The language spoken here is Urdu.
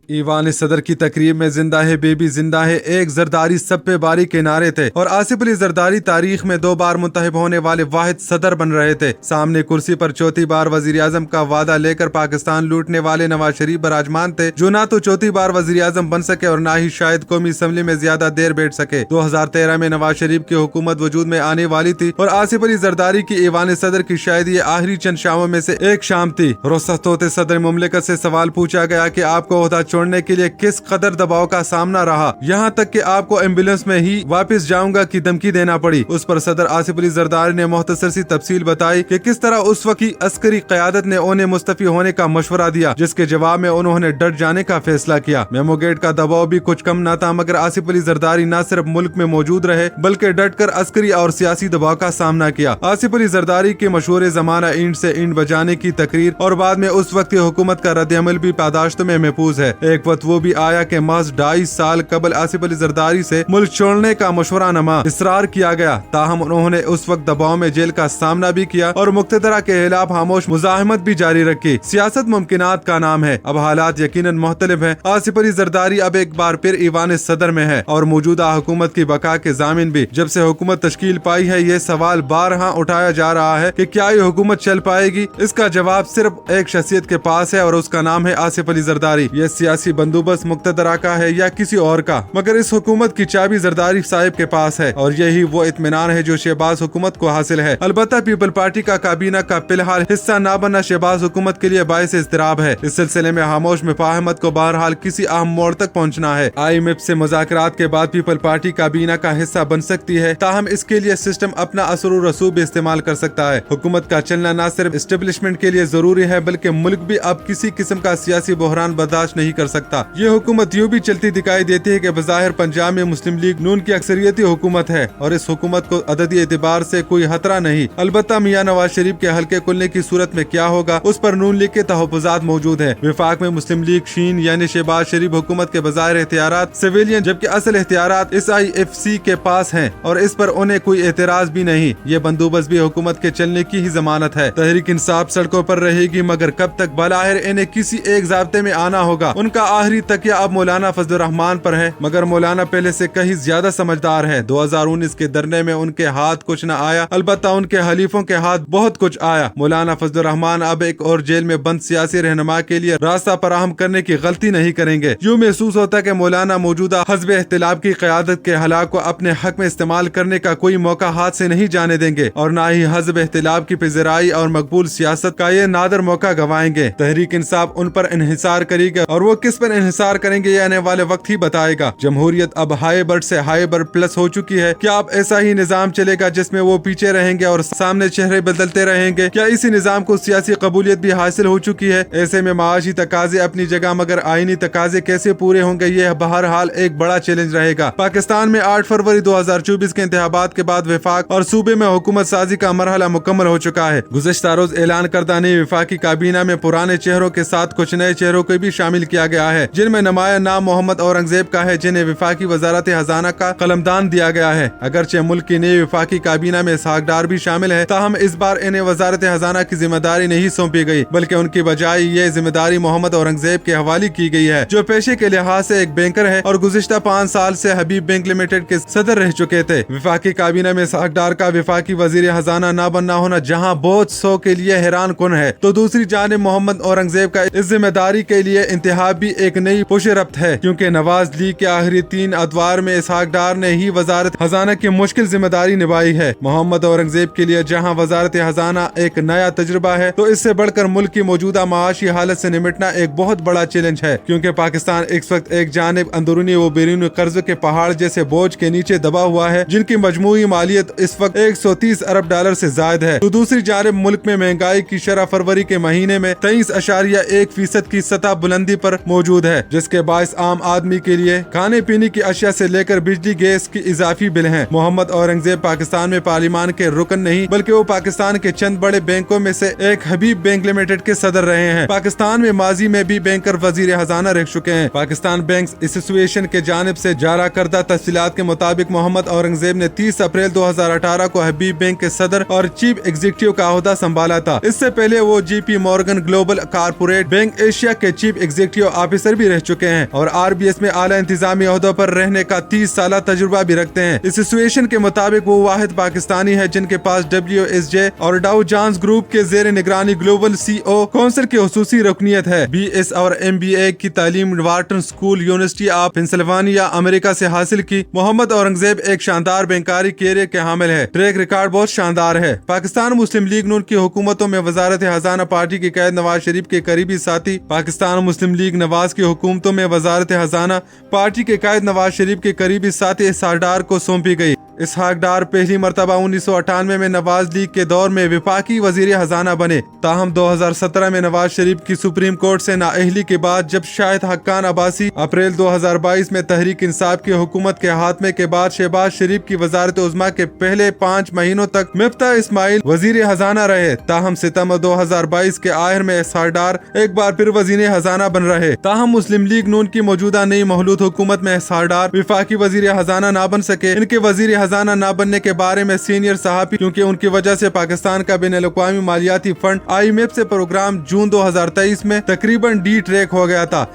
ایوان صدر کی تقریب میں زندہ ہے بیبی زندہ ہے، ایک زرداری سب پہ باری کے نعرے تھے اور آصف علی زرداری تاریخ میں 2 بار منتخب ہونے والے واحد صدر بن رہے تھے۔ سامنے کرسی پر چوتھی بار وزیر اعظم کا وعدہ لے کر پاکستان لوٹنے والے نواز شریف براجمان تھے، جو نہ تو چوتھی بار وزیر اعظم بن سکے اور نہ ہی شاید قومی اسمبلی میں زیادہ دیر بیٹھ سکے۔ 2013 میں نواز شریف کی حکومت وجود میں آنے والی تھی اور آصف علی زرداری کی ایوان صدر کی شاید یہ آخری چند شاموں میں سے ایک شام تھی۔ رخصت ہوتے صدر مملکت سے سوال پوچھا گیا کہ آپ کو عہدہ چھوڑنے کے لیے کس قدر دباؤ کا سامنا رہا، یہاں تک کہ آپ کو ایمبولینس میں ہی واپس جاؤں گا کی دھمکی دینا پڑی۔ اس پر صدر آصف علی زرداری نے مختصر سی تفصیل بتائی کہ کس طرح اس وقت کی عسکری قیادت نے انہیں مستعفی ہونے کا مشورہ دیا، جس کے جواب میں انہوں نے ڈٹ جانے کا فیصلہ کیا۔ میمو گیٹ کا دباؤ بھی کچھ کم نہ تھا، مگر آصف علی زرداری نہ صرف ملک میں موجود رہے بلکہ ڈٹ کر عسکری اور سیاسی دباؤ کا سامنا کیا۔ آصف علی زرداری کے مشہور زمانہ اینٹ سے اینٹ بجانے کی تقریر اور بعد میں اس وقت کی حکومت کا رد عمل بھی پاداشتوں میں محفوظ ہے۔ ایک وقت وہ بھی آیا کہ محض 2.5 سال قبل آصف علی زرداری سے ملک چھوڑنے کا مشورہ نما اصرار کیا گیا، تاہم انہوں نے اس وقت دباؤ میں جیل کا سامنا بھی کیا اور مقتدرہ کے خلاف خاموش مزاحمت بھی جاری رکھی۔ سیاست ممکنات کا نام ہے، اب حالات یقیناً مختلف ہیں۔ آصف علی زرداری اب ایک بار پھر ایوان صدر میں ہے اور موجودہ حکومت کی بقا کے ضامن بھی۔ جب سے حکومت تشکیل پائی ہے یہ سوال بارہا اٹھایا جا رہا ہے کہ کیا یہ حکومت چل پائے گی؟ اس کا جواب صرف ایک شخصیت کے پاس ہے اور اس کا نام ہے آصف علی زرداری۔ یہ سیاسی بندوبست مقتدرہ کا ہے یا کسی اور کا، مگر اس حکومت کی چابی زرداری صاحب کے پاس ہے اور یہی وہ اطمینان ہے جو شہباز حکومت کو حاصل ہے۔ البتہ پیپل پارٹی کا کابینہ کا فی الحال حصہ نہ بننا شہباز حکومت کے لیے باعث اضطراب ہے۔ اس سلسلے میں خاموش مفاہمت کو بہرحال کسی اہم موڑ تک پہنچنا ہے۔ IMF سے مذاکرات کے بعد پیپل پارٹی کابینہ کا حصہ بن سکتی ہے، تاہم اس کے لیے سسٹم اپنا اثر و رسوخ بھی استعمال کر سکتا ہے۔ حکومت کا چلنا نہ صرف اسٹیبلشمنٹ کے لیے ضروری ہے بلکہ ملک بھی اب کسی قسم کا سیاسی بحران برداشت نہیں کر سکتا۔ یہ حکومت یوں بھی چلتی دکھائی دیتی ہے کہ بظاہر پنجاب میں مسلم لیگ نون کی اکثریتی حکومت ہے اور اس حکومت کو عددی اعتبار سے کوئی خطرہ نہیں۔ البتہ میاں نواز شریف کے حلقے کھلنے کی صورت میں کیا ہوگا اس پر نون لیگ کے تحفظات موجود ہیں۔ وفاق میں مسلم لیگ شین یعنی شہباز شریف حکومت کے بظاہر اختیارات سویلین جبکہ اصل اختیارات SIFC کے پاس ہیں اور اس پر انہیں کوئی اعتراض بھی نہیں۔ یہ بندوبست بھی حکومت کے چلنے کی ہی ضمانت ہے۔ تحریک انصاف سڑکوں پر رہے گی مگر کب تک؟ بلاخر انہیں کسی ایک ضابطے میں آنا ہوگا۔ ان کا آخری تکیہ اب مولانا فضل الرحمان پر ہے، مگر مولانا پہلے سے کہیں زیادہ سمجھدار ہے۔ 2019 کے دھرنے میں ان کے ہاتھ کچھ نہ آیا، البتہ ان کے حلیفوں کے ہاتھ بہت کچھ آیا۔ مولانا فضل الرحمان اب ایک اور جیل میں بند سیاسی رہنما کے لیے راستہ فراہم کرنے کی غلطی نہیں کریں گے۔ یوں محسوس ہوتا ہے کہ مولانا موجودہ حزب اختلاف کی قیادت کے ہلاک کو اپنے حق میں استعمال کرنے کا کوئی موقع ہاتھ سے نہیں جانے دیں گے اور نہ ہی حزب اختلاف کی پذیرائی اور مقبول سیاست کا یہ نادر موقع گنوائیں گے۔ تحریک انصاف ان پر انحصار کرے گا اور وہ کس پر انحصار کریں گے یہ آنے والے وقت ہی بتائے گا۔ جمہوریت اب ہائی برڈ سے ہائی برڈ پلس ہو چکی ہے۔ کیا اب ایسا ہی نظام چلے گا جس میں وہ پیچھے رہیں گے اور سامنے چہرے بدلتے رہیں گے؟ کیا اسی نظام کو سیاسی قبولیت بھی حاصل ہو چکی ہے؟ ایسے میں معاشی تقاضے اپنی جگہ مگر آئینی تقاضے کیسے پورے ہوں گے یہ بہرحال ایک بڑا چیلنج رہے گا۔ پاکستان میں 8 فروری 2024 کے انتخابات کے بعد وفاق اور صوبے میں حکومت سازی کا مرحلہ مکمل ہو چکا ہے۔ گزشتہ روز اعلان کردہ نئی وفاقی کابینہ میں پرانے چہروں کے ساتھ کچھ نئے چہروں کو بھی شامل کیا گیا ہے، جن میں نمایاں نام محمد اورنگزیب کا ہے، جنہیں وفاقی وزارت خزانہ کا قلمدان دیا گیا ہے۔ اگرچہ ملک کی نئی وفاقی کابینہ میں اسحاق ڈار بھی شامل ہے، تاہم اس بار انہیں وزارت خزانہ کی ذمہ داری نہیں سونپی گئی بلکہ ان کی بجائے یہ ذمہ داری محمد اورنگزیب کے حوالے کی گئی ہے، جو پیشے کے لحاظ سے ایک بینکر ہے اور گزشتہ 5 سال سے حبیب بینک لمیٹڈ کے صدر رہ چکے تھے۔ وفاقی کابینہ میں اسحاق ڈار کا وفاقی وزیر خزانہ نہ بننا ہونا جہاں بہت سو کے لیے حیران کن ہے، تو دوسری جانب محمد اورنگزیب کا اس ذمہ داری کے لیے انتخاب بھی ایک نئی پش ربط ہے، کیونکہ نواز لیگ کے آخری 3 ادوار میں اسحاق ڈار نے ہی وزارت خزانہ کی مشکل ذمہ داری نبھائی ہے۔ محمد اورنگزیب کے لیے جہاں وزارت خزانہ ایک نیا تجربہ ہے، تو اس سے بڑھ کر ملک کی موجودہ معاشی حالت سے نمٹنا ایک بہت بڑا چیلنج ہے، کیونکہ پاکستان اس وقت ایک جانب اندرونی و بیرونی قرض کے پہاڑ جیسے بوجھ کے نیچے دبا ہوا ہے، جن کی مجموعی مالیت اس وقت 130 ارب ڈالر سے زائد ہے، تو دوسری جانب ملک میں مہنگائی کی شرح فروری کے مہینے میں 23.1% کی سطح بلندی پر موجود ہے، جس کے باعث عام آدمی کے لیے کھانے پینے کی اشیاء سے لے کر بجلی گیس کی اضافی بل ہیں۔ محمد اورنگزیب پاکستان میں پارلیمان کے رکن نہیں بلکہ وہ پاکستان کے چند بڑے بینکوں میں سے ایک حبیب بینک لمیٹڈ کے صدر رہے ہیں۔ پاکستان میں ماضی میں بھی بینکر وزیر خزانہ رہ چکے ہیں۔ پاکستان بینکس ایسوسی ایشن کے جانب سے جاری کردہ تفصیلات کے مطابق محمد اورنگزیب نے 30 اپریل 2018 کو حبیب بینک کے صدر اور چیف ایگزیکٹو کا عہدہ سنبھالا تھا۔ اس سے پہلے وہ JP Morgan global corporate bank Asia کے چیف ایگزیکٹو آفیسر بھی رہ چکے ہیں اور RBS میں اعلیٰ انتظامی عہدوں پر رہنے کا 30 سالہ تجربہ بھی رکھتے ہیں۔ اس ایسوسیشن کے مطابق وہ واحد پاکستانی ہے جن کے پاس WSJ اور ڈاؤ جونز گروپ کے زیر نگرانی گلوبل CO کونسل کی خصوصی رکنیت ہے۔ BS اور MBA کی تعلیم Wharton school university of Pennsylvania امریکہ سے حاصل کی۔ محمد اورنگزیب ایک شاندار بینکاری کیریئر کے حامل ہے۔ ٹریک ریکارڈ بہت شاندار ہے۔ پاکستان مسلم لیگ نون کی حکومتوں میں وزارت خزانہ پارٹی کے قائد نواز شریف کے قریبی ساتھی۔ پاکستان مسلم لیگ نواز کی حکومتوں میں وزارت خزانہ پارٹی کے قائد نواز شریف کے قریبی ساتھی اسحاق ڈار کو سونپی گئی۔ اسحاق ڈار پہلی مرتبہ 1998 میں نواز لیگ کے دور میں وفاقی وزیر خزانہ بنے، تاہم 2017 میں نواز شریف کی سپریم کورٹ سے نااہلی کے بعد جب شاہد حقان عباسی اپریل 2022 میں تحریک انصاف کی حکومت کے خاتمے کے بعد شہباز شریف کی وزارت عظمیٰ کے پہلے 5 مہینوں تک مفتاح اسماعیل وزیر خزانہ رہے، تاہم ستمبر 2022 کے آخر میں اسحاق ڈار ایک بار پھر وزیر خزانہ بن رہے۔ تاہم مسلم لیگ نون کی موجودہ نئی مخلوط حکومت میں اسحاق ڈار وفاقی وزیر خزانہ نہ بن سکے۔ ان کے وزیر خزانہ نہ بننے کے بارے میں سینئر صحافی کیونکہ ان کی وجہ سے پاکستان کا بین الاقوامی مالیاتی فنڈ IMF سے پروگرام جون 2023 میں تقریباً ڈی ٹریک ہو گیا تھا۔